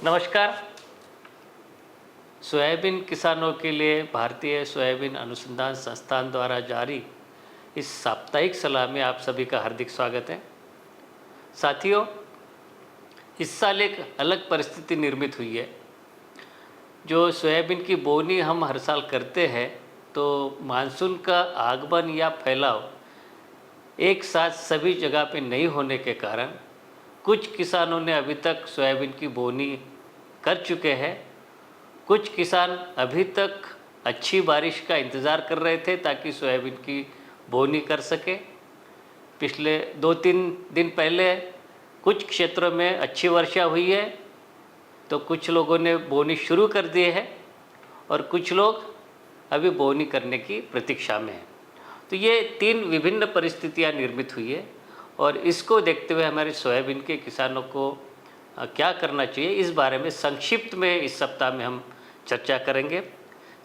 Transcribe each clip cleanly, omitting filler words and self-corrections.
नमस्कार। सोयाबीन किसानों के लिए भारतीय सोयाबीन अनुसंधान संस्थान द्वारा जारी इस साप्ताहिक सलाह में आप सभी का हार्दिक स्वागत है। साथियों, इस साल एक अलग परिस्थिति निर्मित हुई है। जो सोयाबीन की बोनी हम हर साल करते हैं, तो मानसून का आगमन या फैलाव एक साथ सभी जगह पे नहीं होने के कारण कुछ किसानों ने अभी तक सोयाबीन की बोनी कर चुके हैं। कुछ किसान अभी तक अच्छी बारिश का इंतज़ार कर रहे थे ताकि सोयाबीन की बोनी कर सके। पिछले 2-3 दिन पहले कुछ क्षेत्रों में अच्छी वर्षा हुई है, तो कुछ लोगों ने बोनी शुरू कर दी है और कुछ लोग अभी बोनी करने की प्रतीक्षा में हैं। तो ये 3 विभिन्न परिस्थितियां निर्मित हुई है और इसको देखते हुए हमारे सोयाबीन के किसानों को क्या करना चाहिए, इस बारे में संक्षिप्त में इस सप्ताह में हम चर्चा करेंगे।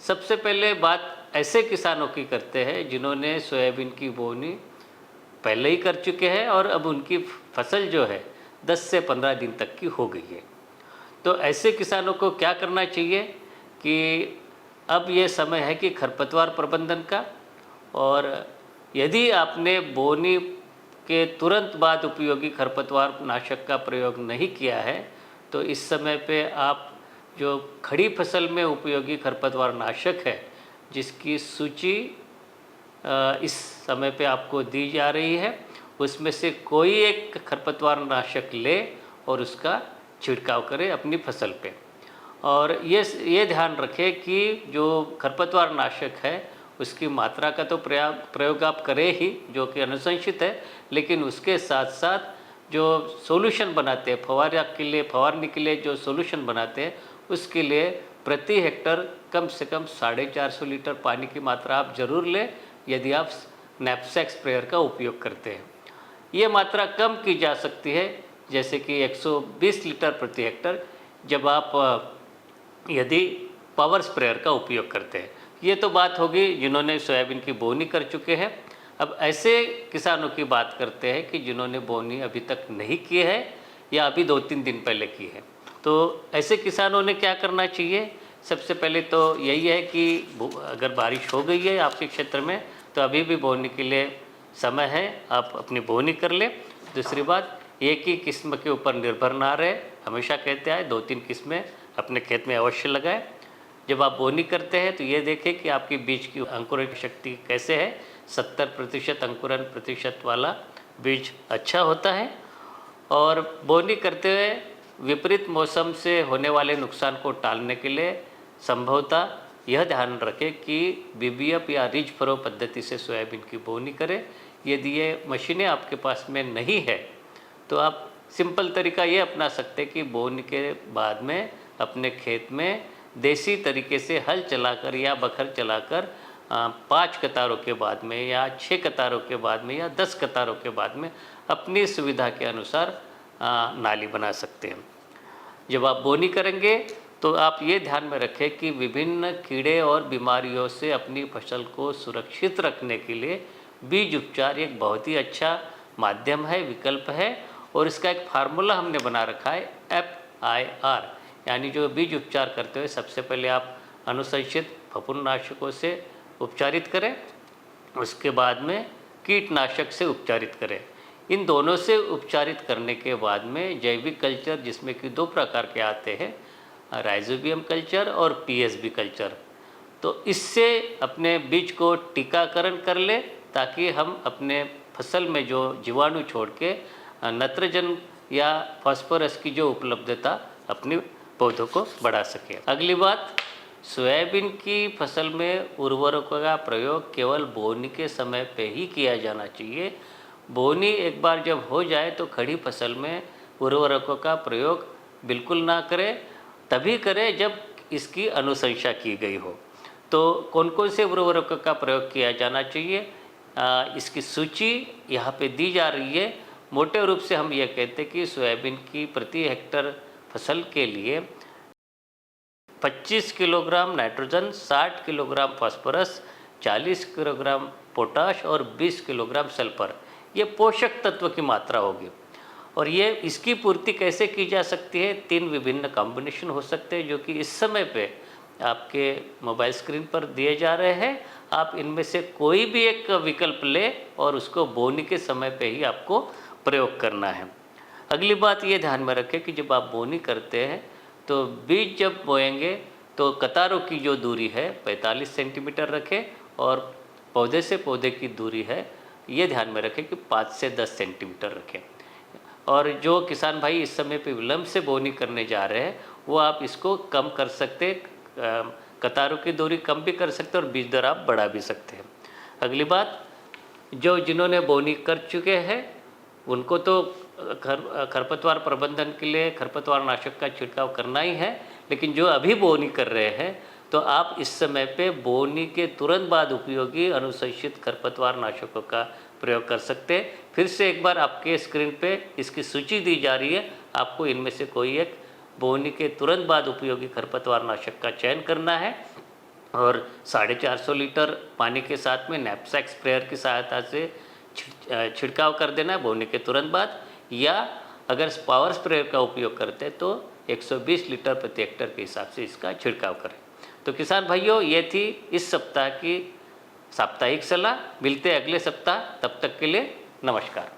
सबसे पहले बात ऐसे किसानों की करते हैं जिन्होंने सोयाबीन की बोनी पहले ही कर चुके हैं और अब उनकी फसल जो है 10 से 15 दिन तक की हो गई है। तो ऐसे किसानों को क्या करना चाहिए कि अब ये समय है कि खरपतवार प्रबंधन का, और यदि आपने बोनी के तुरंत बाद उपयोगी खरपतवार नाशक का प्रयोग नहीं किया है, तो इस समय पे आप जो खड़ी फसल में उपयोगी खरपतवार नाशक है जिसकी सूची इस समय पे आपको दी जा रही है, उसमें से कोई एक खरपतवार नाशक ले और उसका छिड़काव करें अपनी फसल पे। और ये ध्यान रखें कि जो खरपतवार नाशक है उसकी मात्रा का तो प्रयोग आप करें ही, जो कि अनुशंसित है, लेकिन उसके साथ साथ जो सॉल्यूशन बनाते हैं फवारने के लिए जो सॉल्यूशन बनाते हैं, उसके लिए प्रति हेक्टर कम से कम 450 लीटर पानी की मात्रा आप जरूर लें यदि आप नैपसैक स्प्रेयर का उपयोग करते हैं। ये मात्रा कम की जा सकती है, जैसे कि 120 लीटर प्रति हेक्टर जब आप यदि पावर स्प्रेयर का उपयोग करते हैं। ये तो बात होगी जिन्होंने सोयाबीन की बोनी कर चुके हैं। अब ऐसे किसानों की बात करते हैं कि जिन्होंने बोनी अभी तक नहीं की है या अभी 2-3 दिन पहले की है। तो ऐसे किसानों ने क्या करना चाहिए? सबसे पहले तो यही है कि अगर बारिश हो गई है आपके क्षेत्र में तो अभी भी बोनी के लिए समय है, आप अपनी बोनी कर लें। दूसरी बात, एक ही किस्म के ऊपर निर्भर ना रहे, हमेशा कहते हैं 2-3 किस्में अपने खेत में अवश्य लगाएं। जब आप बोनी करते हैं तो ये देखें कि आपकी बीज की अंकुरण शक्ति कैसे है। 70% अंकुरण प्रतिशत वाला बीज अच्छा होता है। और बोनी करते हुए विपरीत मौसम से होने वाले नुकसान को टालने के लिए संभवतः यह ध्यान रखें कि बीबीएफ या रिज फरो पद्धति से सोयाबीन की बोनी करें। यदि ये मशीनें आपके पास में नहीं है तो आप सिंपल तरीका ये अपना सकते हैं कि बोनी के बाद में अपने खेत में देसी तरीके से हल चलाकर या बखर चलाकर 5 कतारों के बाद में या 6 कतारों के बाद में या 10 कतारों के बाद में अपनी सुविधा के अनुसार नाली बना सकते हैं। जब आप बोनी करेंगे तो आप ये ध्यान में रखें कि विभिन्न कीड़े और बीमारियों से अपनी फसल को सुरक्षित रखने के लिए बीज उपचार एक बहुत ही अच्छा माध्यम है, विकल्प है। और इसका एक फार्मूला हमने बना रखा है FIR, यानी जो बीज उपचार करते हुए सबसे पहले आप अनुशंसित फफूंदनाशकों से उपचारित करें, उसके बाद में कीटनाशक से उपचारित करें। इन दोनों से उपचारित करने के बाद में जैविक कल्चर, जिसमें कि 2 प्रकार के आते हैं, राइजोबियम कल्चर और पीएसबी कल्चर, तो इससे अपने बीज को टीकाकरण कर ले ताकि हम अपने फसल में जो जीवाणु छोड़ के नत्रजन या फास्फोरस की जो उपलब्धता अपनी पौधों को बढ़ा सके। अगली बात, सोयाबीन की फसल में उर्वरकों का प्रयोग केवल बोनी के समय पे ही किया जाना चाहिए। बोनी एक बार जब हो जाए तो खड़ी फसल में उर्वरकों का प्रयोग बिल्कुल ना करें, तभी करें जब इसकी अनुशंसा की गई हो। तो कौन कौन से उर्वरकों का प्रयोग किया जाना चाहिए, इसकी सूची यहाँ पे दी जा रही है। मोटे रूप से हम ये कहते हैं कि सोयाबीन की प्रति हेक्टर फसल के लिए 25 kilogram nitrogen, 60 kilogram phosphorus, 40 kilogram potash और 20 किलोग्राम सल्फर, ये पोषक तत्व की मात्रा होगी। और ये इसकी पूर्ति कैसे की जा सकती है, 3 विभिन्न कॉम्बिनेशन हो सकते हैं जो कि इस समय पे आपके मोबाइल स्क्रीन पर दिए जा रहे हैं। आप इनमें से कोई भी एक विकल्प लें और उसको बोनी के समय पे ही आपको प्रयोग करना है। अगली बात ये ध्यान में रखें कि जब आप बोनी करते हैं तो बीज जब बोएंगे तो कतारों की जो दूरी है 45 सेंटीमीटर रखें और पौधे से पौधे की दूरी है ये ध्यान में रखें कि 5 से 10 सेंटीमीटर रखें। और जो किसान भाई इस समय पे विलम्ब से बोनी करने जा रहे हैं वो आप इसको कम कर सकते, कतारों की दूरी कम भी कर सकते हैं और बीज दर आप बढ़ा भी सकते हैं। अगली बात, जो जिन्होंने बोनी कर चुके हैं उनको तो खरपतवार प्रबंधन के लिए खरपतवार नाशक का छिड़काव करना ही है, लेकिन जो अभी बोनी कर रहे हैं तो आप इस समय पे बोनी के तुरंत बाद उपयोगी अनुशंसित खरपतवार नाशकों का प्रयोग कर सकते हैं। फिर से एक बार आपके स्क्रीन पे इसकी सूची दी जा रही है, आपको इनमें से कोई एक बोनी के तुरंत बाद उपयोगी खरपतवार नाशक का चयन करना है और 450 लीटर पानी के साथ में नैपसैक स्प्रेयर की सहायता से छिड़काव कर देना है बोनी के तुरंत बाद, या अगर पावर स्प्रेयर का उपयोग करते हैं तो 120 लीटर प्रति हेक्टर के हिसाब से इसका छिड़काव करें। तो किसान भाइयों, ये थी इस सप्ताह की साप्ताहिक सलाह। मिलते हैं अगले सप्ताह, तब तक के लिए नमस्कार।